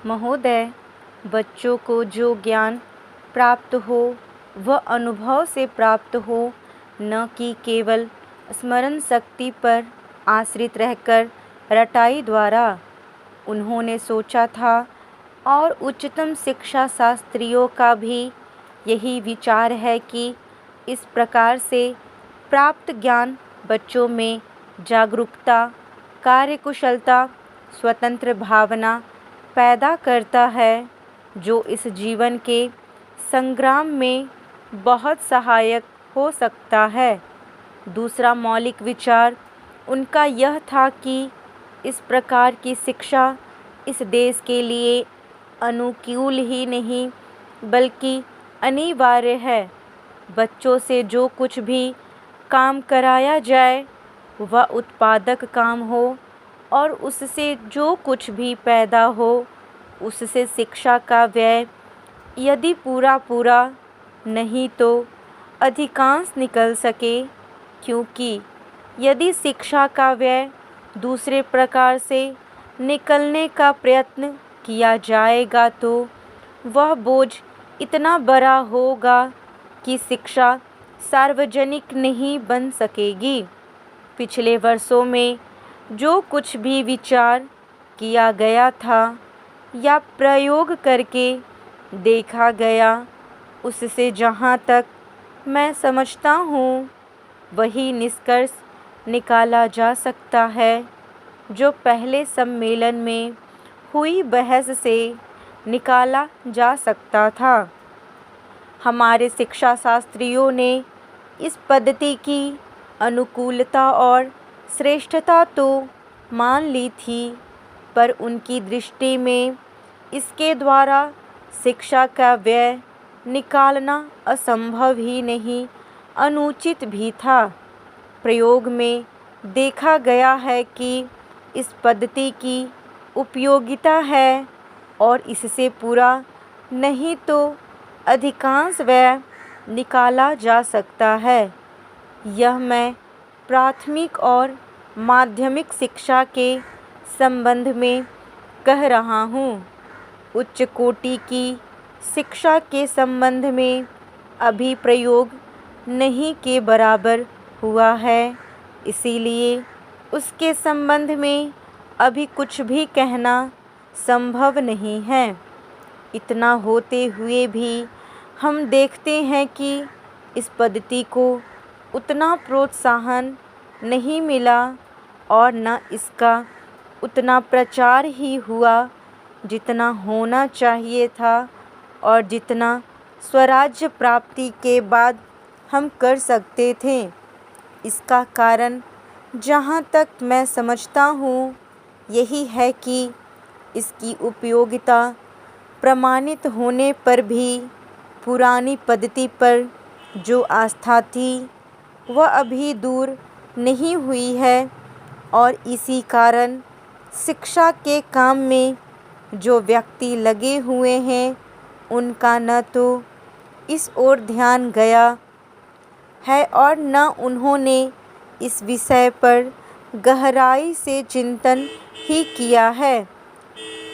महोदय, बच्चों को जो ज्ञान प्राप्त हो वह अनुभव से प्राप्त हो, न कि केवल स्मरण शक्ति पर आश्रित रहकर रटाई द्वारा। उन्होंने सोचा था और उच्चतम शिक्षा शास्त्रियों का भी यही विचार है कि इस प्रकार से प्राप्त ज्ञान बच्चों में जागरूकता, कार्यकुशलता, स्वतंत्र भावना पैदा करता है, जो इस जीवन के संग्राम में बहुत सहायक हो सकता है। दूसरा मौलिक विचार उनका यह था कि इस प्रकार की शिक्षा इस देश के लिए अनुकूल ही नहीं बल्कि अनिवार्य है। बच्चों से जो कुछ भी काम कराया जाए वह उत्पादक काम हो और उससे जो कुछ भी पैदा हो उससे शिक्षा का व्यय यदि पूरा नहीं तो अधिकांश निकल सके, क्योंकि यदि शिक्षा का व्यय दूसरे प्रकार से निकलने का प्रयत्न किया जाएगा तो वह बोझ इतना बड़ा होगा कि शिक्षा सार्वजनिक नहीं बन सकेगी। पिछले वर्षों में जो कुछ भी विचार किया गया था या प्रयोग करके देखा गया, उससे जहाँ तक मैं समझता हूँ वही निष्कर्ष निकाला जा सकता है जो पहले सम्मेलन में हुई बहस से निकाला जा सकता था। हमारे शिक्षा शास्त्रियों ने इस पद्धति की अनुकूलता और श्रेष्ठता तो मान ली थी, पर उनकी दृष्टि में इसके द्वारा शिक्षा का व्यय निकालना असंभव ही नहीं, अनुचित भी था। प्रयोग में देखा गया है कि इस पद्धति की उपयोगिता है और इससे पूरा नहीं तो अधिकांश व्यय निकाला जा सकता है। यह मैं प्राथमिक और माध्यमिक शिक्षा के संबंध में कह रहा हूँ। उच्च कोटि की शिक्षा के संबंध में अभी प्रयोग नहीं के बराबर हुआ है, इसीलिए उसके संबंध में अभी कुछ भी कहना संभव नहीं है। इतना होते हुए भी हम देखते हैं कि इस पद्धति को उतना प्रोत्साहन नहीं मिला और न इसका उतना प्रचार ही हुआ जितना होना चाहिए था और जितना स्वराज्य प्राप्ति के बाद हम कर सकते थे। इसका कारण जहाँ तक मैं समझता हूँ यही है कि इसकी उपयोगिता प्रमाणित होने पर भी पुरानी पद्धति पर जो आस्था थी वह अभी दूर नहीं हुई है और इसी कारण शिक्षा के काम में जो व्यक्ति लगे हुए हैं उनका न तो इस ओर ध्यान गया है और न उन्होंने इस विषय पर गहराई से चिंतन ही किया है।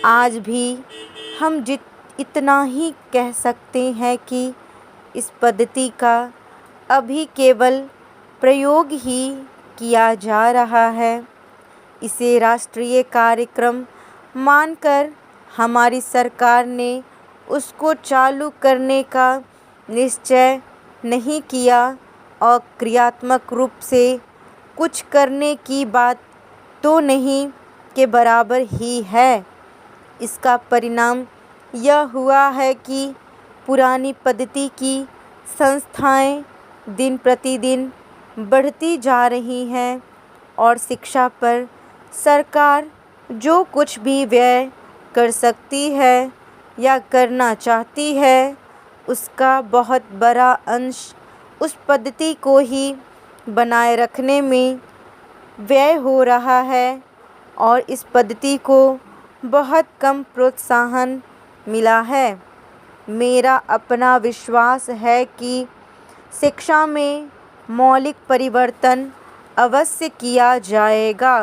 आज भी हम इतना ही कह सकते हैं कि इस पद्धति का अभी केवल प्रयोग ही किया जा रहा है। इसे राष्ट्रीय कार्यक्रम मानकर हमारी सरकार ने उसको चालू करने का निश्चय नहीं किया और क्रियात्मक रूप से कुछ करने की बात तो नहीं के बराबर ही है। इसका परिणाम यह हुआ है कि पुरानी पद्धति की संस्थाएं दिन प्रतिदिन बढ़ती जा रही हैं और शिक्षा पर सरकार जो कुछ भी व्यय कर सकती है या करना चाहती है उसका बहुत बड़ा अंश उस पद्धति को ही बनाए रखने में व्यय हो रहा है और इस पद्धति को बहुत कम प्रोत्साहन मिला है। मेरा अपना विश्वास है कि शिक्षा में मौलिक परिवर्तन अवश्य किया जाएगा।